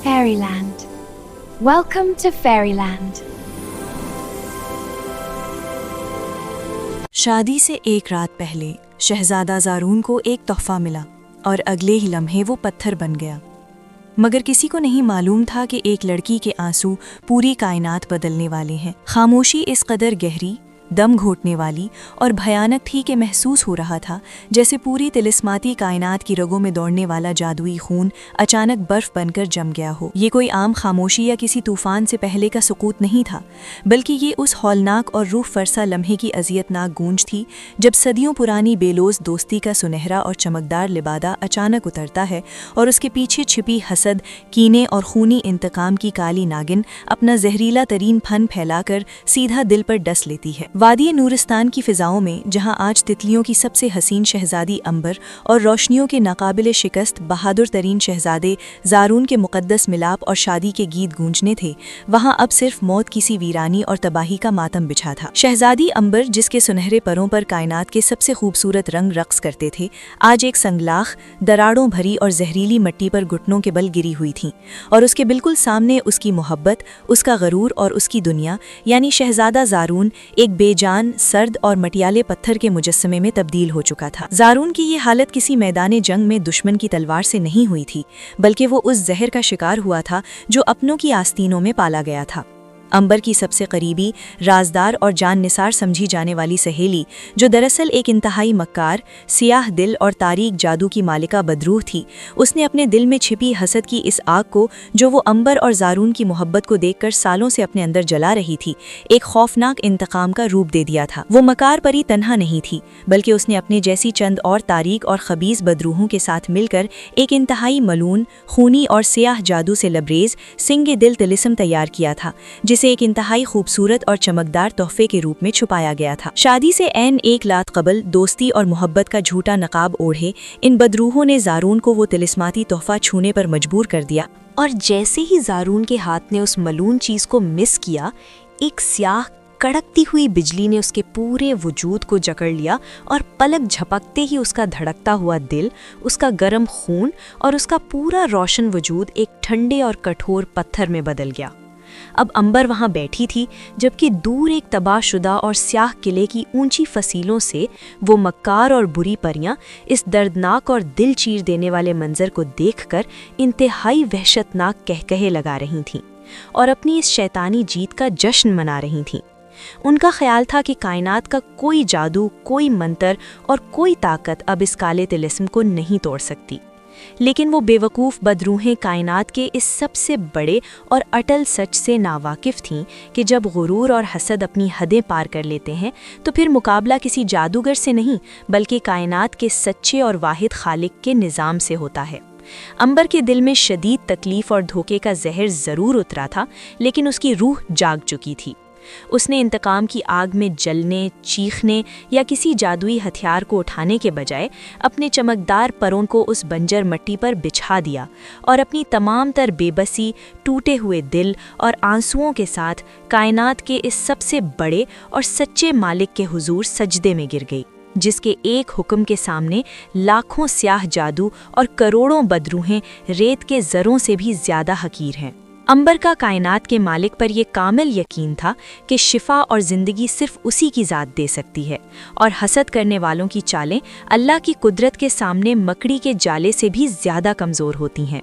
Fairyland. Welcome to Fairyland. شادی سے ایک رات پہلے شہزادہ زارون کو ایک تحفہ ملا اور اگلے ہی لمحے وہ پتھر بن گیا، مگر کسی کو نہیں معلوم تھا کہ ایک لڑکی کے آنسو پوری کائنات بدلنے والے ہیں۔ خاموشی اس قدر گہری، دم گھوٹنے والی اور بھیانک تھی کہ محسوس ہو رہا تھا جیسے پوری طلسماتی کائنات کی رگوں میں دوڑنے والا جادوئی خون اچانک برف بن کر جم گیا ہو۔ یہ کوئی عام خاموشی یا کسی طوفان سے پہلے کا سکوت نہیں تھا، بلکہ یہ اس ہولناک اور روح فرسا لمحے کی اذیتناک گونج تھی جب صدیوں پرانی بے لوث دوستی کا سنہرا اور چمکدار لبادہ اچانک اترتا ہے اور اس کے پیچھے چھپی حسد، کینے اور خونی انتقام کی کالی ناگن اپنا زہریلا ترین پھن پھیلا کر سیدھا دل پر ڈس لیتی ہے۔ وادی نورستان کی فضاؤں میں، جہاں آج تتلیوں کی سب سے حسین شہزادی امبر اور روشنیوں کے ناقابل شکست بہادر ترین شہزادے زارون کے مقدس ملاپ اور شادی کے گیت گونجنے تھے، وہاں اب صرف موت کی سی ویرانی اور تباہی کا ماتم بچھا تھا۔ شہزادی امبر، جس کے سنہرے پروں پر کائنات کے سب سے خوبصورت رنگ رقص کرتے تھے، آج ایک سنگلاخ، دراڑوں بھری اور زہریلی مٹی پر گھٹنوں کے بل گری ہوئی تھیں، اور اس کے بالکل سامنے اس کی محبت، اس کا غرور اور اس کی دنیا، یعنی شہزادہ زارون، ایک بے جان، سرد اور مٹیالے پتھر کے مجسمے میں تبدیل ہو چکا تھا۔ زارون کی یہ حالت کسی میدان جنگ میں دشمن کی تلوار سے نہیں ہوئی تھی، بلکہ وہ اس زہر کا شکار ہوا تھا جو اپنوں کی آستینوں میں پالا گیا تھا۔ امبر کی سب سے قریبی، رازدار اور جان نثار سمجھی جانے والی سہیلی، جو دراصل ایک انتہائی مکار، سیاہ دل اور تاریک جادو کی مالکہ بدروح تھی، اس نے اپنے دل میں چھپی حسد کی اس آگ کو، جو وہ امبر اور زارون کی محبت کو دیکھ کر سالوں سے اپنے اندر جلا رہی تھی، ایک خوفناک انتقام کا روپ دے دیا تھا۔ وہ مکار پری تنہا نہیں تھی، بلکہ اس نے اپنے جیسی چند اور تاریک اور خبیث بدروحوں کے ساتھ مل کر ایک انتہائی ملعون، خونی اور سیاہ جادو سے لبریز سنگ دل طلسم تیار کیا تھا، جسے ایک انتہائی خوبصورت اور چمکدار تحفے کے روپ میں چھپایا گیا تھا۔ شادی سے عین ایک رات قبل دوستی اور محبت کا جھوٹا نقاب اوڑھے ان بدروحوں نے زارون کو وہ طلسماتی تحفہ چھونے پر مجبور کر دیا، اور جیسے ہی زارون کے ہاتھ نے اس ملعون چیز کو مس کیا، ایک سیاہ کڑکتی ہوئی بجلی نے اس کے پورے وجود کو جکڑ لیا، اور پلک جھپکتے ہی اس کا دھڑکتا ہوا دل، اس کا گرم خون اور اس کا پورا روشن وجود ایک ٹھنڈے اور کٹھور پتھر میں بدل گیا۔ اب امبر وہاں بیٹھی تھی، جبکہ دور ایک تباہ شدہ اور سیاہ قلعے کی اونچی فصیلوں سے وہ مکار اور بری پریاں اس دردناک اور دل چیر دینے والے منظر کو دیکھ کر انتہائی وحشتناک کہکہے لگا رہی تھیں اور اپنی اس شیطانی جیت کا جشن منا رہی تھیں۔ ان کا خیال تھا کہ کائنات کا کوئی جادو، کوئی منتر اور کوئی طاقت اب اس کالے طلسم کو نہیں توڑ سکتی، لیکن وہ بے وقوف بدروحیں کائنات کے اس سب سے بڑے اور اٹل سچ سے ناواقف تھیں کہ جب غرور اور حسد اپنی حدیں پار کر لیتے ہیں تو پھر مقابلہ کسی جادوگر سے نہیں، بلکہ کائنات کے سچے اور واحد خالق کے نظام سے ہوتا ہے۔ امبر کے دل میں شدید تکلیف اور دھوکے کا زہر ضرور اترا تھا، لیکن اس کی روح جاگ چکی تھی۔ اس نے انتقام کی آگ میں جلنے، چیخنے یا کسی جادوئی ہتھیار کو اٹھانے کے بجائے اپنے چمکدار پروں کو اس بنجر مٹی پر بچھا دیا اور اپنی تمام تر بے بسی، ٹوٹے ہوئے دل اور آنسوؤں کے ساتھ کائنات کے اس سب سے بڑے اور سچے مالک کے حضور سجدے میں گر گئی، جس کے ایک حکم کے سامنے لاکھوں سیاہ جادو اور کروڑوں بدروحیں ریت کے ذروں سے بھی زیادہ حقیر ہیں۔ امبر کا کائنات کے مالک پر یہ کامل یقین تھا کہ شفا اور زندگی صرف اسی کی ذات دے سکتی ہے، اور حسد کرنے والوں کی چالیں اللہ کی قدرت کے سامنے مکڑی کے جالے سے بھی زیادہ کمزور ہوتی ہیں۔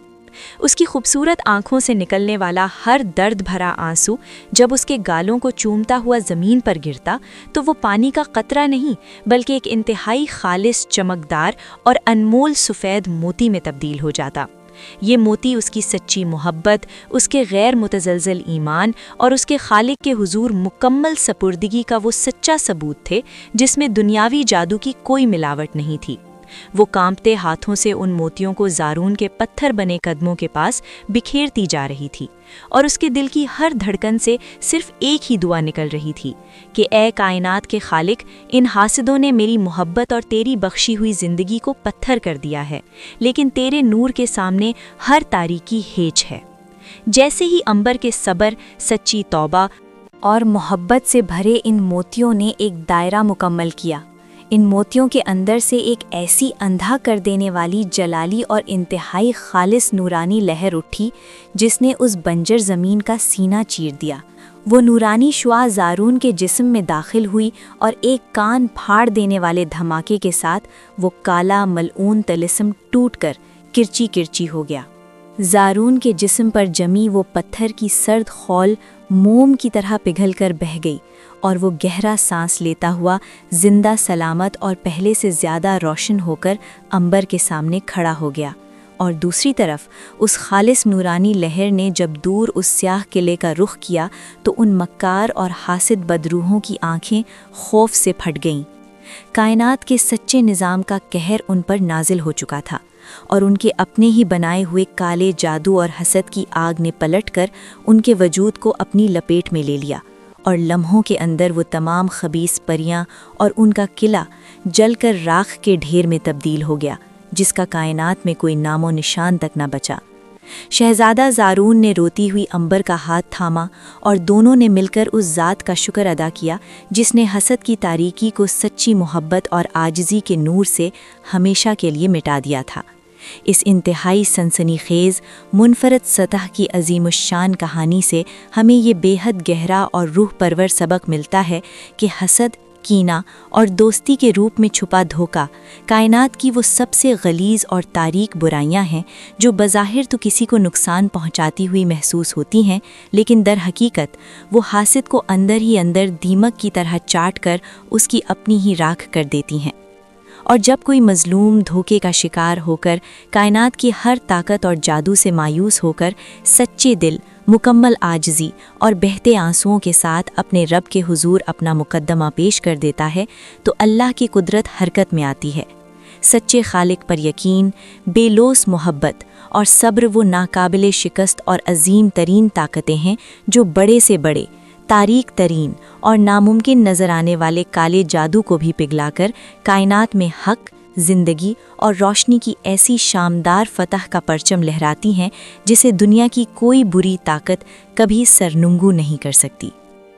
اس کی خوبصورت آنکھوں سے نکلنے والا ہر درد بھرا آنسو جب اس کے گالوں کو چومتا ہوا زمین پر گرتا تو وہ پانی کا قطرہ نہیں، بلکہ ایک انتہائی خالص، چمکدار اور انمول سفید موتی میں تبدیل ہو جاتا۔ یہ موتی اس کی سچی محبت، اس کے غیر متزلزل ایمان اور اس کے خالق کے حضور مکمل سپردگی کا وہ سچا ثبوت تھے جس میں دنیاوی جادو کی کوئی ملاوٹ نہیں تھی۔ وہ کانپتے ہاتھوں سے ان موتیوں کو زارون کے پتھر بنے قدموں کے پاس بکھیرتی جا رہی تھی، اور اس کے دل کی ہر دھڑکن سے صرف ایک ہی دعا نکل رہی تھی کہ اے کائنات کے خالق، ان حاسدوں نے میری محبت اور تیری بخشی ہوئی زندگی کو پتھر کر دیا ہے، لیکن تیرے نور کے سامنے ہر تاریکی ہیچ ہے۔ جیسے ہی امبر کے صبر، سچی توبہ اور محبت سے بھرے ان موتیوں نے ایک دائرہ مکمل کیا، ان موتیوں کے اندر سے ایک ایسی اندھا کر دینے والی جلالی اور انتہائی خالص نورانی لہر اٹھی جس نے اس بنجر زمین کا سینہ چیر دیا۔ وہ نورانی شعاع زارون کے جسم میں داخل ہوئی اور ایک کان پھاڑ دینے والے دھماکے کے ساتھ وہ کالا ملعون طلسم ٹوٹ کر کرچی کرچی ہو گیا۔ زارون کے جسم پر جمی وہ پتھر کی سرد خول موم کی طرح پگھل کر بہہ گئی اور وہ گہرا سانس لیتا ہوا زندہ سلامت اور پہلے سے زیادہ روشن ہو کر عنبر کے سامنے کھڑا ہو گیا۔ اور دوسری طرف اس خالص نورانی لہر نے جب دور اس سیاہ قلعے کا رخ کیا تو ان مکار اور حاسد بدروحوں کی آنکھیں خوف سے پھٹ گئیں۔ کائنات کے سچے نظام کا قہر ان پر نازل ہو چکا تھا اور ان کے اپنے ہی بنائے ہوئے کالے جادو اور حسد کی آگ نے پلٹ کر ان کے وجود کو اپنی لپیٹ میں لے لیا، اور لمحوں کے اندر وہ تمام خبیث پریاں اور ان کا قلعہ جل کر راکھ کے ڈھیر میں تبدیل ہو گیا، جس کا کائنات میں کوئی نام و نشان تک نہ بچا۔ شہزادہ زارون نے روتی ہوئی عنبر کا ہاتھ تھاما اور دونوں نے مل کر اس ذات کا شکر ادا کیا جس نے حسد کی تاریکی کو سچی محبت اور عاجزی کے نور سے ہمیشہ کے لیے مٹا دیا تھا۔ اس انتہائی سنسنی خیز منفرد سطح کی عظیم الشان کہانی سے ہمیں یہ بے حد گہرا اور روح پرور سبق ملتا ہے کہ حسد، کینہ اور دوستی کے روپ میں چھپا دھوکہ کائنات کی وہ سب سے غلیظ اور تاریک برائیاں ہیں جو بظاہر تو کسی کو نقصان پہنچاتی ہوئی محسوس ہوتی ہیں، لیکن در حقیقت وہ حاسد کو اندر ہی اندر دیمک کی طرح چاٹ کر اس کی اپنی ہی راکھ کر دیتی ہیں۔ اور جب کوئی مظلوم دھوکے کا شکار ہو کر کائنات کی ہر طاقت اور جادو سے مایوس ہو کر سچے دل، مکمل عاجزی اور بہتے آنسوؤں کے ساتھ اپنے رب کے حضور اپنا مقدمہ پیش کر دیتا ہے تو اللہ کی قدرت حرکت میں آتی ہے۔ سچے خالق پر یقین، بے لوث محبت اور صبر وہ ناقابل شکست اور عظیم ترین طاقتیں ہیں جو بڑے سے بڑے، تاریک ترین اور ناممکن نظر آنے والے کالے جادو کو بھی پگھلا کر کائنات میں حق، زندگی اور روشنی کی ایسی شامدار فتح کا پرچم لہراتی ہیں جسے دنیا کی کوئی بری طاقت کبھی سرنگو نہیں کر سکتی۔